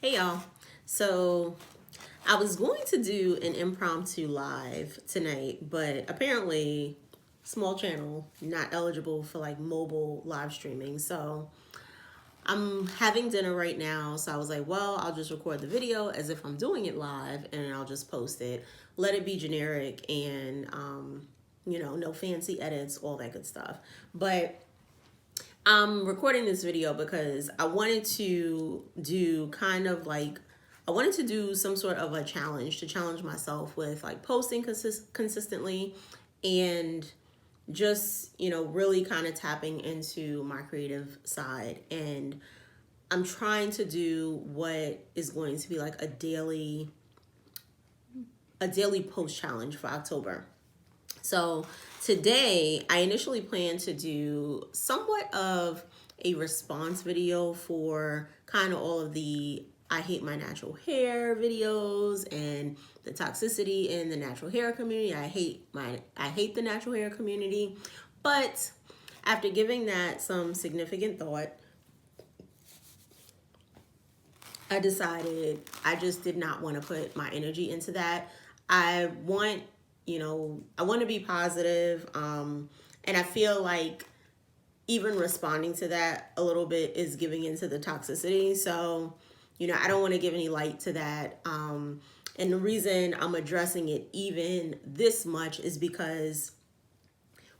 Hey y'all. So I was going to do an impromptu live tonight, but apparently small channel not eligible for like mobile live streaming. So I'm having dinner right now, so I was like, well, I'll just record the video as if I'm doing it live and I'll just post it. Let it be generic and no fancy edits, all that good stuff. But I'm recording this video because I wanted to do I wanted to do some sort of a challenge to challenge myself with like posting consistently and just, really kind of tapping into my creative side. And I'm trying to do what is going to be like a daily post challenge for October. So today, I initially planned to do somewhat of a response video for kind of all of the I hate my natural hair videos and the toxicity in the natural hair community. I hate the natural hair community. But after giving that some significant thought, I decided I just did not want to put my energy into that. I want, I want to be positive, and I feel like even responding to that a little bit is giving into the toxicity. So, I don't want to give any light to that. And the reason I'm addressing it even this much is because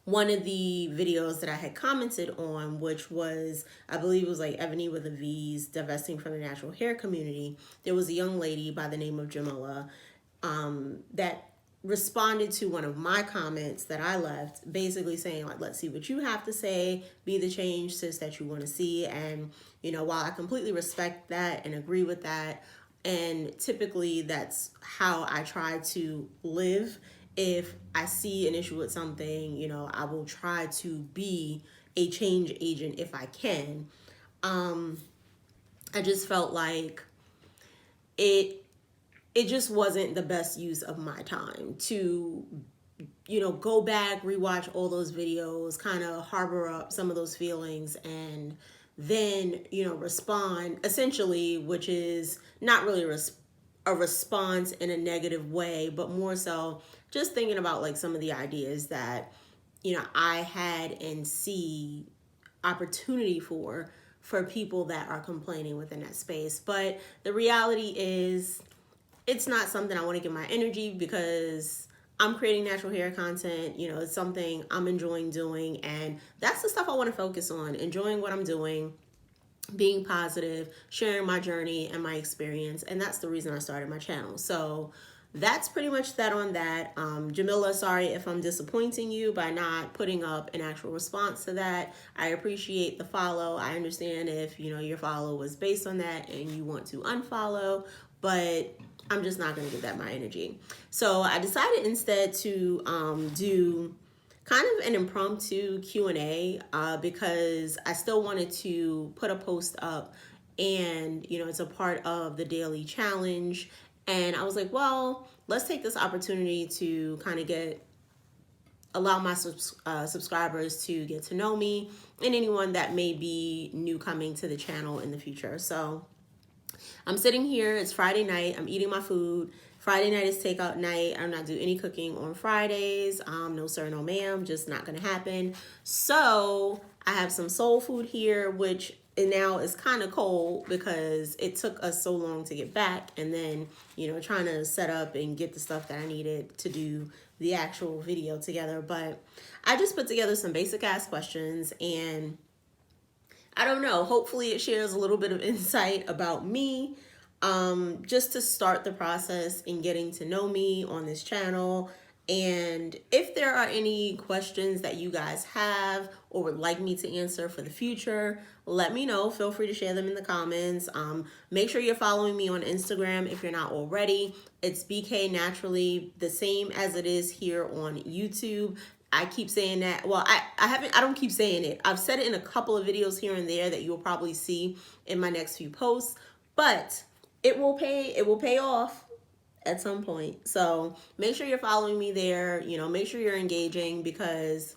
one of the videos that I had commented on, which was, I believe it was like Ebony with a V's divesting from the natural hair community, there was a young lady by the name of Jamila that responded to one of my comments that I left, basically saying like, let's see what you have to say, be the change, sis, that you want to see. And, while I completely respect that and agree with that, and typically that's how I try to live. If I see an issue with something, I will try to be a change agent if I can. I just felt like it just wasn't the best use of my time to go back, rewatch all those videos, kind of harbor up some of those feelings, and then respond essentially, which is not really a response in a negative way, but more so just thinking about like some of the ideas that I had and see opportunity for people that are complaining within that space. But the reality is it's not something I want to give my energy, because I'm creating natural hair content. It's something I'm enjoying doing, and that's the stuff I want to focus on, enjoying what I'm doing, being positive, sharing my journey and my experience. And that's the reason I started my channel. So that's pretty much that on that. Jamila, sorry if I'm disappointing you by not putting up an actual response to that. I appreciate the follow. I understand if your follow was based on that and you want to unfollow, but I'm just not going to give that my energy. So I decided instead to do kind of an impromptu Q&A, because I still wanted to put a post up, and it's a part of the daily challenge. And I was like, well, let's take this opportunity to kind of allow my subscribers to get to know me, and anyone that may be new coming to the channel in the future. So I'm sitting here, it's Friday night, I'm eating my food. Friday night is takeout night. I'm not doing any cooking on Fridays. No sir, no ma'am, just not gonna happen. So I have some soul food here, which now is kind of cold because it took us so long to get back, and then trying to set up and get the stuff that I needed to do the actual video together. But I just put together some basic ass questions, and I don't know, hopefully it shares a little bit of insight about me, just to start the process in getting to know me on this channel. And if there are any questions that you guys have or would like me to answer for the future, let me know. Feel free to share them in the comments. Make sure you're following me on Instagram if you're not already. It's BK Naturally, the same as it is here on YouTube. I keep saying that. Well, I don't keep saying it. I've said it in a couple of videos here and there that you'll probably see in my next few posts, but it will pay off at some point. So make sure you're following me there. Make sure you're engaging, because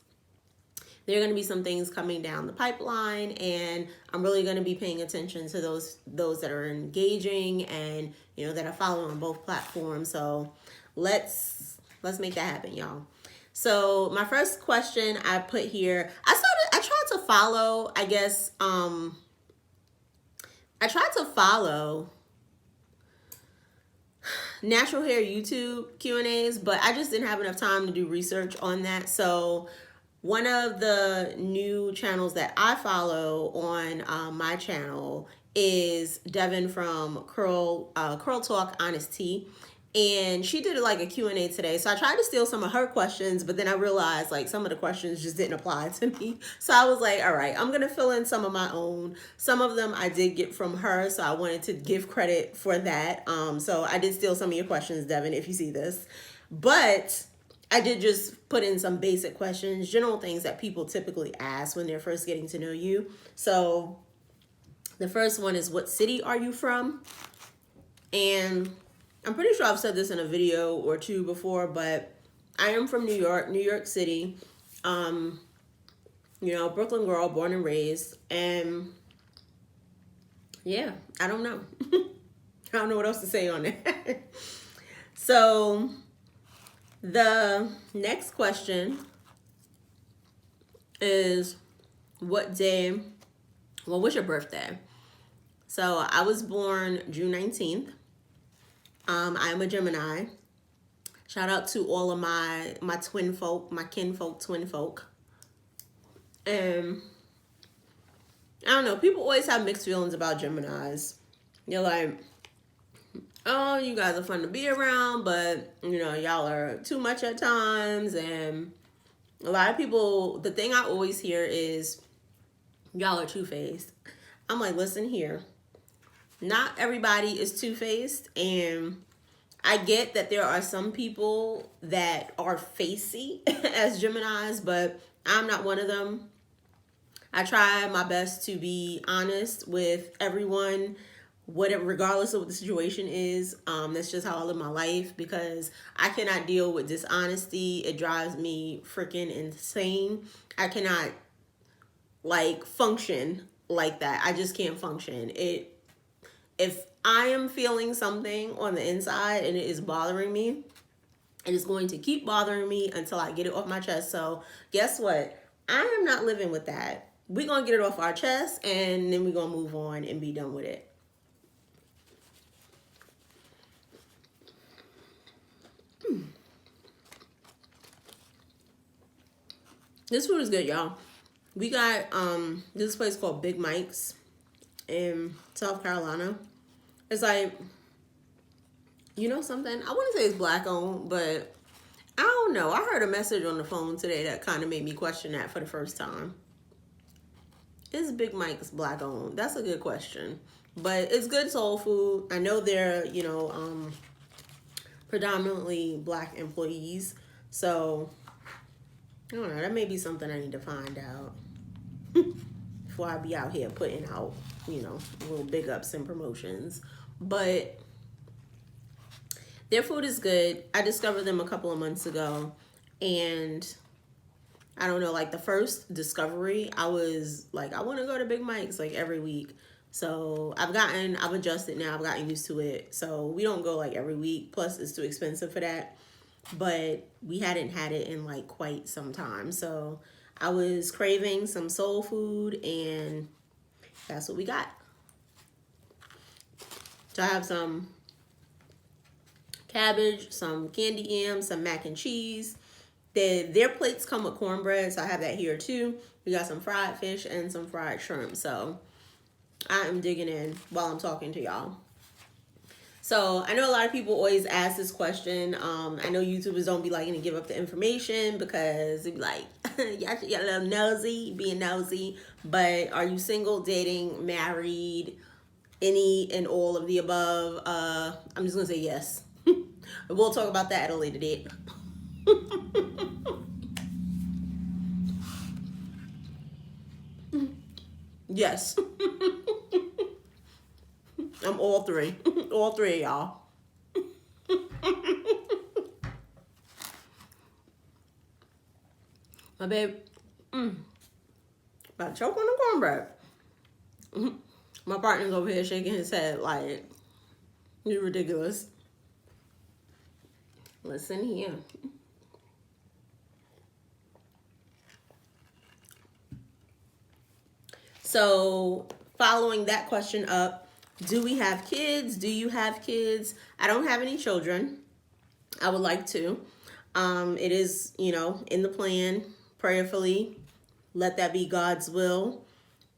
there are going to be some things coming down the pipeline, and I'm really going to be paying attention to those that are engaging and, you know, that are following on both platforms. So let's make that happen, y'all. So my first question I put here, I tried to follow, I guess, I tried to follow natural hair YouTube Q&As, but I just didn't have enough time to do research on that. So one of the new channels that I follow on my channel is Devin from Curl Talk Honest Tea. And she did like a Q&A today. So I tried to steal some of her questions, but then I realized like some of the questions just didn't apply to me. So I was like, all right, I'm going to fill in some of my own. Some of them I did get from her, so I wanted to give credit for that. So I did steal some of your questions, Devin, if you see this. But I did just put in some basic questions, general things that people typically ask when they're first getting to know you. So the first one is, what city are you from? And I'm pretty sure I've said this in a video or two before, but I am from New York City. You know, Brooklyn girl, born and raised. And yeah, I don't know. I don't know what else to say on that. So the next question is, what day, well, what's your birthday? So I was born June 19th. I'm a Gemini. Shout out to all of my twin folk, my kinfolk, twin folk. And I don't know, people always have mixed feelings about Geminis. They're like, oh, you guys are fun to be around, but, you know, y'all are too much at times. And a lot of people, the thing I always hear is, y'all are two-faced. I'm like, listen here. Not everybody is two-faced, and I get that there are some people that are facey as Geminis, but I'm not one of them. I try my best to be honest with everyone, whatever, regardless of what the situation is. That's just how I live my life, because I cannot deal with dishonesty. It drives me freaking insane. I cannot like function like that. I just can't function. If I am feeling something on the inside and it is bothering me, it is going to keep bothering me until I get it off my chest. So guess what? I am not living with that. We're going to get it off our chest, and then we're going to move on and be done with it. This food is good, y'all. We got this place called Big Mike's in South Carolina. It's like, you know something? I want to say it's black owned, but I don't know. I heard a message on the phone today that kind of made me question that for the first time. Is Big Mike's black owned? That's a good question. But it's good soul food. I know they're, you know, predominantly black employees. So, I don't know. That may be something I need to find out before I be out here putting out, you know, little big ups and promotions. But their food is good. I discovered them a couple of months ago, and I don't know, like the first discovery, I was like, I want to go to Big Mike's like every week. So I've adjusted now. I've gotten used to it. So we don't go like every week. Plus it's too expensive for that. But we hadn't had it in like quite some time. So I was craving some soul food, and that's what we got. So I have some cabbage, some candy yams, some mac and cheese. Their plates come with cornbread, so I have that here too. We got some fried fish and some fried shrimp. So I am digging in while I'm talking to y'all. So I know a lot of people always ask this question. I know YouTubers don't be liking to give up the information because they be like, y'all a little nosy, being nosy. But are you single, dating, married, any and all of the above? I'm just gonna say yes. We'll talk about that at a later date. Yes. I'm all three. All three of y'all. My babe. Got choke on the cornbread. My partner's over here shaking his head like, you're ridiculous. Listen here. So, following that question up, do we have kids? Do you have kids? I don't have any children. I would like to. It is, in the plan, prayerfully. Let that be God's will.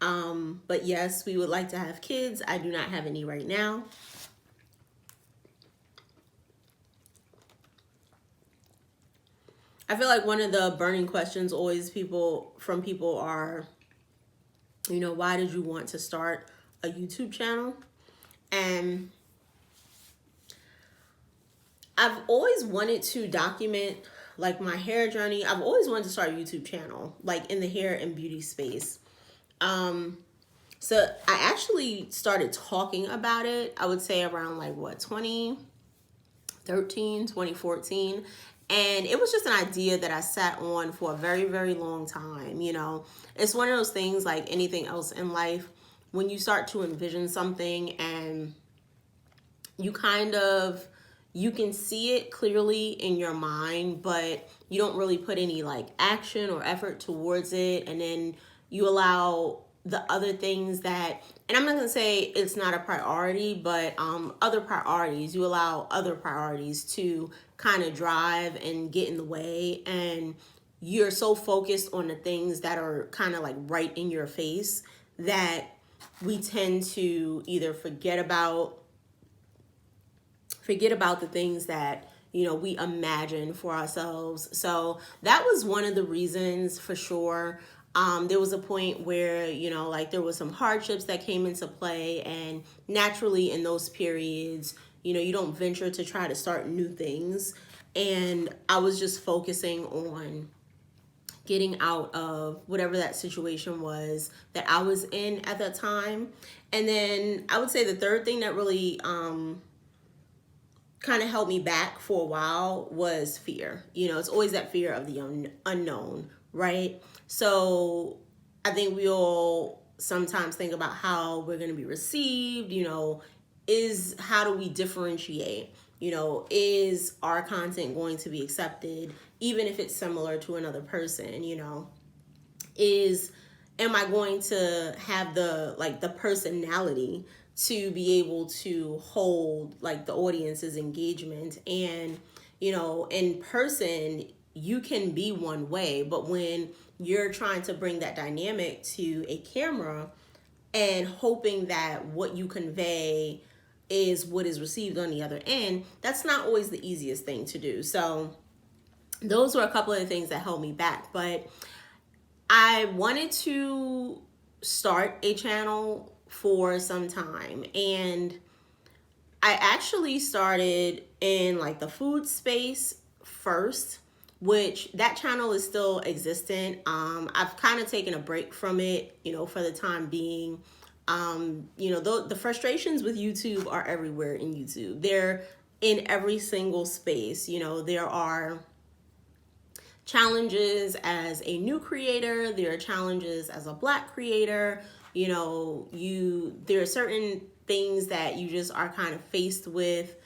But yes, we would like to have kids. I do not have any right now. I feel like one of the burning questions always from people are, why did you want to start a YouTube channel? And I've always wanted to document like my hair journey. I've always wanted to start a YouTube channel, like in the hair and beauty space. So I actually started talking about it, I would say around 2013, 2014. And it was just an idea that I sat on for a very, very long time. It's one of those things like anything else in life, when you start to envision something and you you can see it clearly in your mind, but you don't really put any action or effort towards it. And then you allow the other things that, and I'm not going to say it's not a priority, but other priorities, you allow other priorities to kind of drive and get in the way. And you're so focused on the things that are kind of right in your face that we tend to either forget about the things that we imagine for ourselves. So that was one of the reasons for sure. There was a point where there was some hardships that came into play, and naturally in those periods you don't venture to try to start new things. And I was just focusing on getting out of whatever that situation was that I was in at that time. And then I would say the third thing that really kind of held me back for a while was fear. It's always that fear of the unknown, right? So I think we all sometimes think about how we're going to be received, how do we differentiate? Is our content going to be accepted, even if it's similar to another person? Am I going to have the personality to be able to hold the audience's engagement? And in person you can be one way, but when you're trying to bring that dynamic to a camera and hoping that what you convey is what is received on the other end, that's not always the easiest thing to do. So those were a couple of the things that held me back. But I wanted to start a channel for some time, and I actually started in the food space first, which that channel is still existent. I've kind of taken a break from it, for the time being. The frustrations with YouTube are everywhere in YouTube. They're in every single space. There are challenges as a new creator. There are challenges as a Black creator. There are certain things that you just are kind of faced with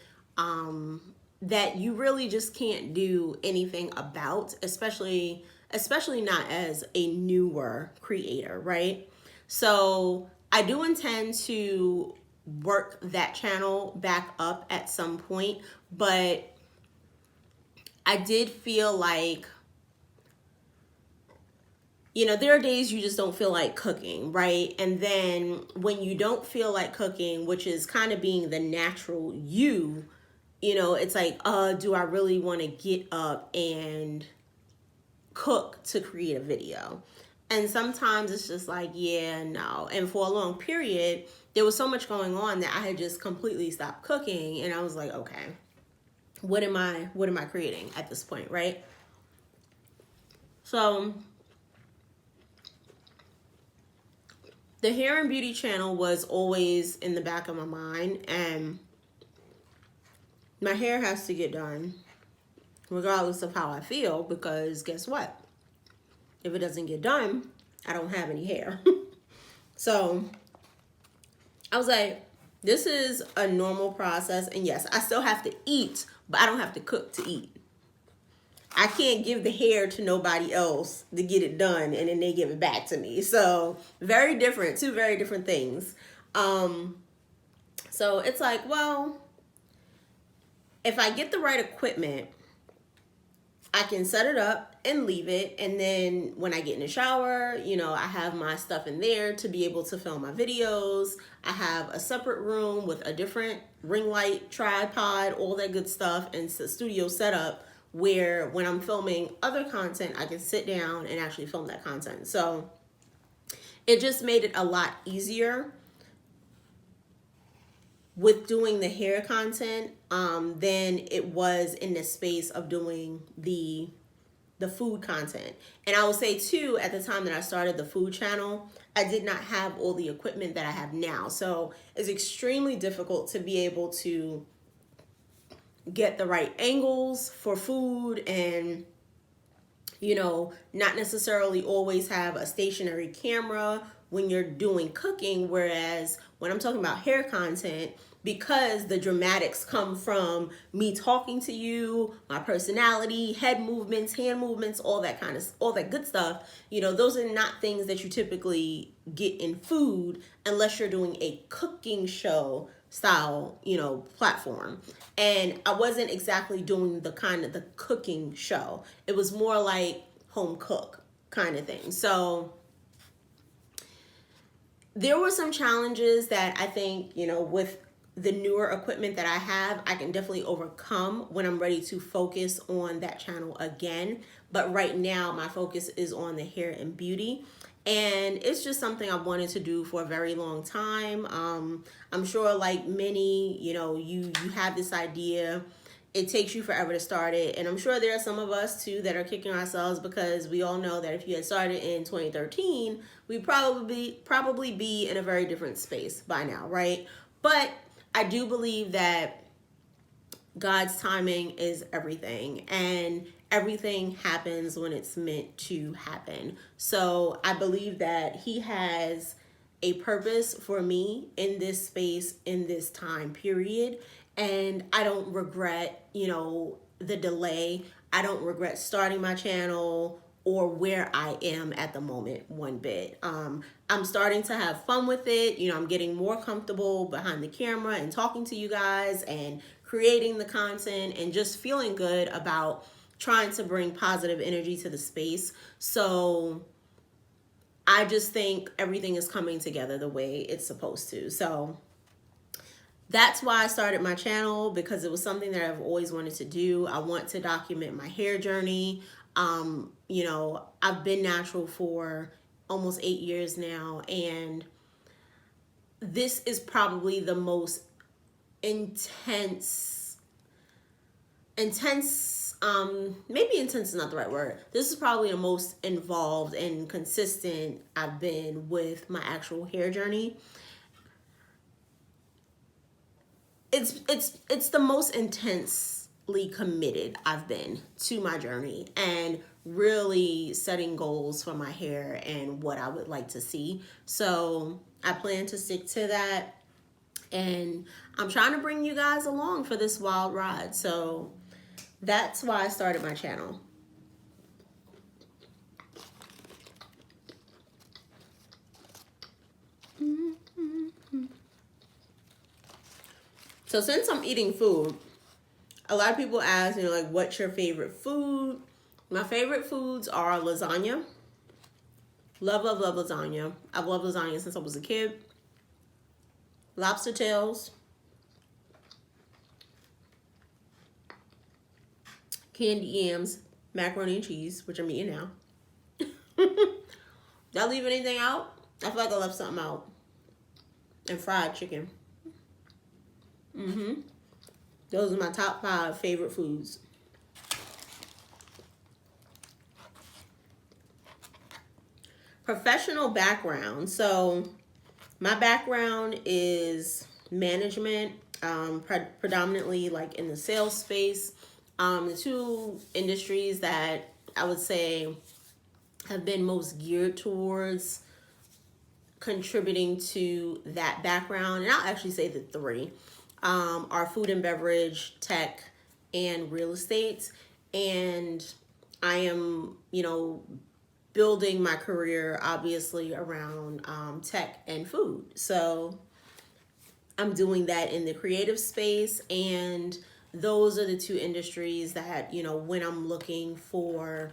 that you really just can't do anything about, especially not as a newer creator, right? So I do intend to work that channel back up at some point, but I did feel like there are days you just don't feel like cooking, right? And then when you don't feel like cooking, which is kind of being the natural you, it's do I really want to get up and cook to create a video? And sometimes it's just yeah, no. And for a long period, there was so much going on that I had just completely stopped cooking. And I was like, okay, what am I creating at this point, right? So the hair and beauty channel was always in the back of my mind, and my hair has to get done regardless of how I feel, because guess what? If it doesn't get done, I don't have any hair. So I was like, this is a normal process. And yes, I still have to eat, but I don't have to cook to eat. I can't give the hair to nobody else to get it done and then they give it back to me. So very different, two very different things. So it's like, well, if I get the right equipment, I can set it up and leave it. And then when I get in the shower, you know, I have my stuff in there to be able to film my videos. I have a separate room with a different ring light, tripod, all that good stuff, and it's a studio setup where when I'm filming other content, I can sit down and actually film that content. So it just made it a lot easier with doing the hair content than it was in the space of doing the food content. And I will say too, at the time that I started the food channel, I did not have all the equipment that I have now. So it's extremely difficult to be able to get the right angles for food and, you know, not necessarily always have a stationary camera when you're doing cooking. Whereas when I'm talking about hair content, because the dramatics come from me talking to you, my personality, head movements, hand movements, all that good stuff, you know, those are not things that you typically get in food unless you're doing a cooking show style, you know, platform. And I wasn't exactly doing the cooking show. It was more like home cook kind of thing. So there were some challenges that I think, you know, with the newer equipment that I have, I can definitely overcome when I'm ready to focus on that channel again. But right now, my focus is on the hair and beauty. And it's just something I've wanted to do for a very long time. I'm sure like many, you know, you have this idea. It takes you forever to start it. And I'm sure there are some of us too that are kicking ourselves because we all know that if you had started in 2013, we'd probably be in a very different space by now, right? But I do believe that God's timing is everything, and everything happens when it's meant to happen. So I believe that He has a purpose for me in this space, in this time period. And I don't regret, you know, the delay. I don't regret starting my channel or where I am at the moment one bit. I'm starting to have fun with it. You know, I'm getting more comfortable behind the camera and talking to you guys and creating the content and just feeling good about trying to bring positive energy to the space. So I just think everything is coming together the way it's supposed to. So that's why I started my channel, because it was something that I've always wanted to do. I want to document my hair journey. You know, I've been natural for almost 8 years now, and this is probably the most intense, maybe intense is not the right word. This is probably the most involved and consistent I've been with my actual hair journey. It's the most intensely committed I've been to my journey and really setting goals for my hair and what I would like to see. So I plan to stick to that, and I'm trying to bring you guys along for this wild ride. So that's why I started my channel. So since I'm eating food, a lot of people ask, you know, like, what's your favorite food? My favorite foods are lasagna. Love, love, love lasagna. I've loved lasagna since I was a kid. Lobster tails. Candy yams. Macaroni and cheese, which I'm eating now. Did I leave anything out? I feel like I left something out. And fried chicken. Those are my top 5 favorite foods. Professional background. So my background is management, predominantly like in the sales space. The two industries that I would say have been most geared towards contributing to that background. And I'll actually say the three are food and beverage, tech, and real estate. And I am, building my career obviously around tech and food. So I'm doing that in the creative space, and those are the two industries that, when I'm looking for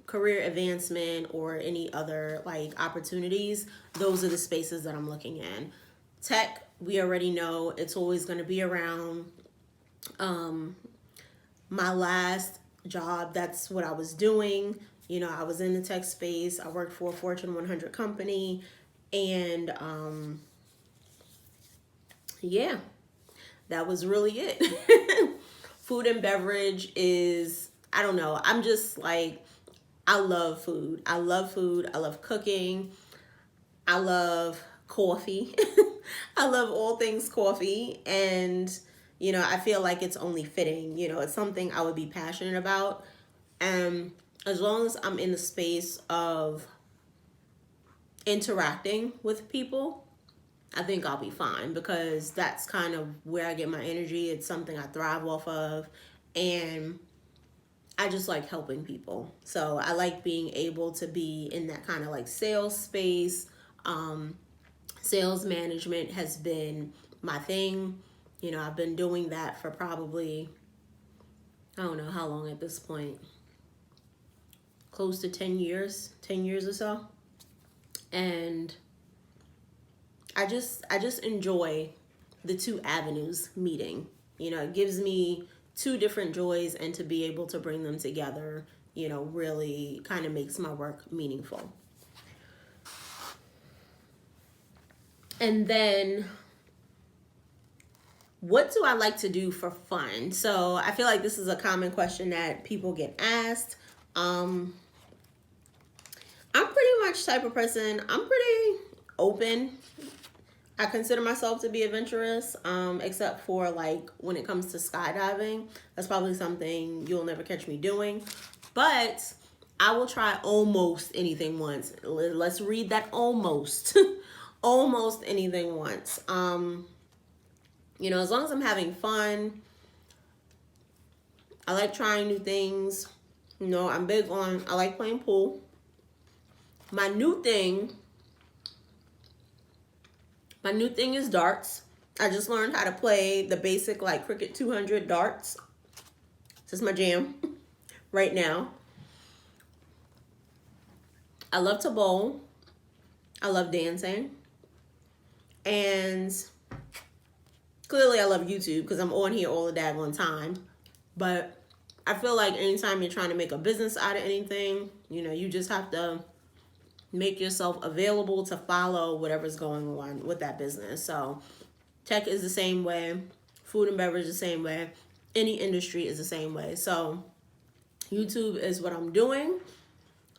career advancement or any other like opportunities, those are the spaces that I'm looking in. Tech, we already know it's always going to be around. My last job, that's what I was doing. I was in the tech space. I worked for a Fortune 100 company, and yeah, that was really it. Food and beverage is, I don't know, I'm just like, I love food. I love food. I love cooking. I love coffee. I love all things coffee. And, I feel like it's only fitting. It's something I would be passionate about. And as long as I'm in the space of interacting with people, I think I'll be fine, because that's kind of where I get my energy. It's something I thrive off of. And I just like helping people. So I like being able to be in that kind of like sales space. Sales management has been my thing. I've been doing that for probably, I don't know how long at this point, close to 10 years or so. And I just enjoy the two avenues meeting. It gives me two different joys, and to be able to bring them together, really kind of makes my work meaningful. And then, what do I like to do for fun? So I feel like this is a common question that people get asked. I'm pretty much the type of person, I'm pretty open. I consider myself to be adventurous, except for like when it comes to skydiving. That's probably something you'll never catch me doing. But I will try almost anything once. Let's read that almost. Almost anything once. As long as I'm having fun, I like trying new things. I like playing pool. My new thing is darts. I just learned how to play the basic like Cricket 200 darts. This is my jam right now. I love to bowl. I love dancing. And clearly I love YouTube, because I'm on here all the daggone time. But I feel like anytime you're trying to make a business out of anything, you just have to make yourself available to follow whatever's going on with that business. So tech is the same way. Food and beverage is the same way. Any industry is the same way. So YouTube is what I'm doing.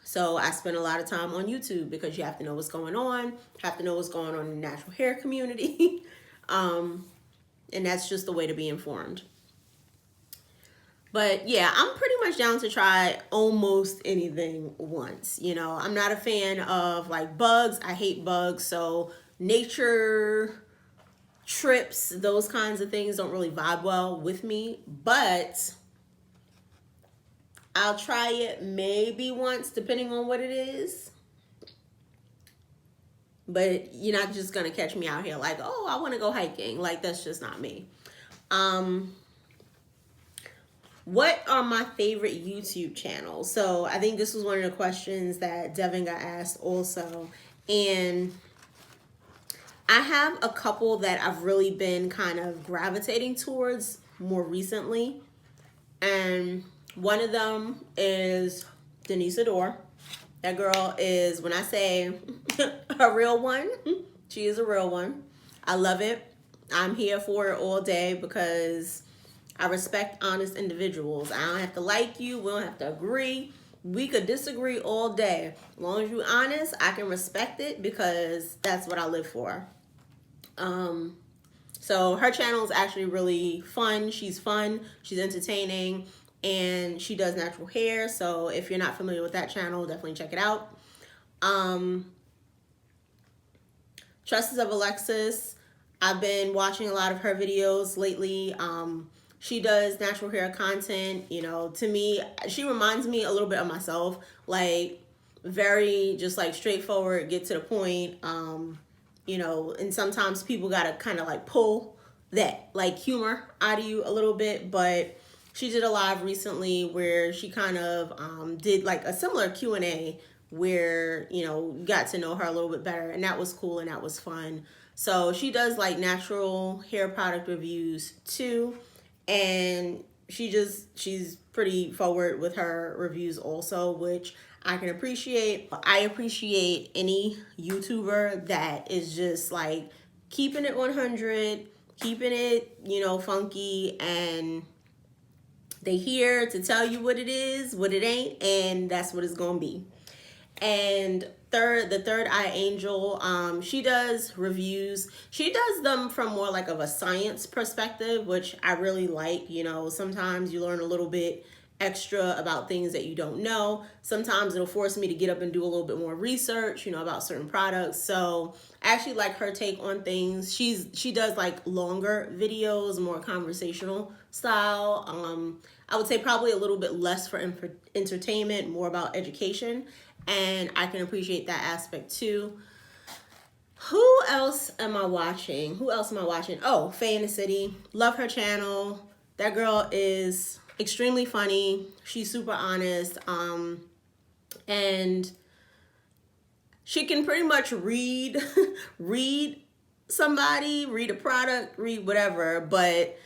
So I spend a lot of time on YouTube, because you have to know what's going on. Have to know what's going on in the natural hair community. And that's just the way to be informed. But yeah, I'm pretty much down to try almost anything once. I'm not a fan of like bugs. I hate bugs. So nature trips, those kinds of things don't really vibe well with me. But I'll try it maybe once, depending on what it is. But you're not just going to catch me out here like, oh, I want to go hiking. Like, that's just not me. What are my favorite YouTube channels? So I think this was one of the questions that Devin got asked also. And I have a couple that I've really been kind of gravitating towards more recently. And one of them is Denise Adore. That girl is, when I say a real one, she is a real one. I love it. I'm here for it all day, because I respect honest individuals. I don't have to like you. We don't have to agree. We could disagree all day. As long as you're honest, I can respect it, because that's what I live for. So her channel is actually really fun. She's fun. She's entertaining. and she does natural hair. So if you're not familiar with that channel, definitely check it out. Tresses of Alexis, I've been watching a lot of her videos lately. She does natural hair content. You know, to me, she reminds me a little bit of myself, like very just like straightforward, get to the point. You know, and sometimes people gotta kind of like pull that like humor out of you a little bit, but she did a live recently where she kind of did like a similar Q&A where, you know, got to know her a little bit better, and that was cool and that was fun. So she does like natural hair product reviews too, and she's pretty forward with her reviews also, which I can appreciate. I appreciate any YouTuber that is just like keeping it 100, keeping it, you know, funky, and they here to tell you what it is, what it ain't, and that's what it's gonna be. And the third eye angel, she does reviews. She does them from more like of a science perspective, which I really like. You know, sometimes you learn a little bit extra about things that you don't know. Sometimes it'll force me to get up and do a little bit more research, you know, about certain products. So I actually like her take on things. She does like longer videos, more conversational style. I would say probably a little bit less for entertainment, more about education. And I can appreciate that aspect too. Who else am I watching? Oh, Faye in the City. Love her channel. That girl is extremely funny. She's super honest. And she can pretty much read somebody, read a product, read whatever, but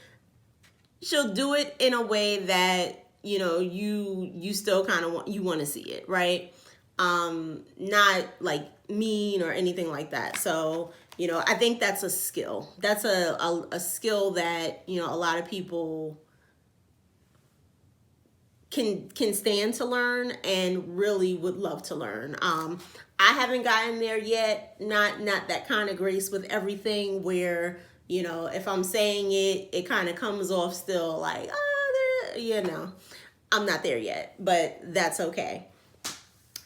she'll do it in a way that, you know, you still kind of want to see it, right? Not like mean or anything like that. So, you know, I think that's a skill. That's a skill that, you know, a lot of people can stand to learn and really would love to learn. I haven't gotten there yet. Not that kind of grace with everything where, you know, if I'm saying it, it kind of comes off still like, oh, you know, I'm not there yet, but that's okay.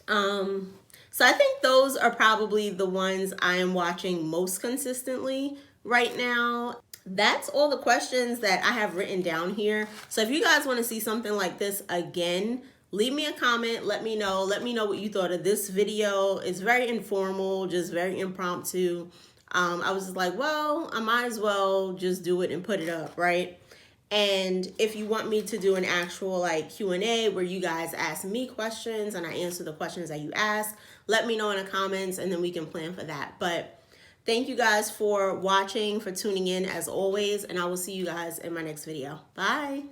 So I think those are probably the ones I am watching most consistently right now. That's all the questions that I have written down here. So if you guys want to see something like this again, leave me a comment. Let me know what you thought of this video. It's very informal, just very impromptu. I was just like, well, I might as well just do it and put it up, right? And if you want me to do an actual like Q&A where you guys ask me questions and I answer the questions that you ask, let me know in the comments and then we can plan for that. But thank you guys for watching, for tuning in as always, and I will see you guys in my next video. Bye.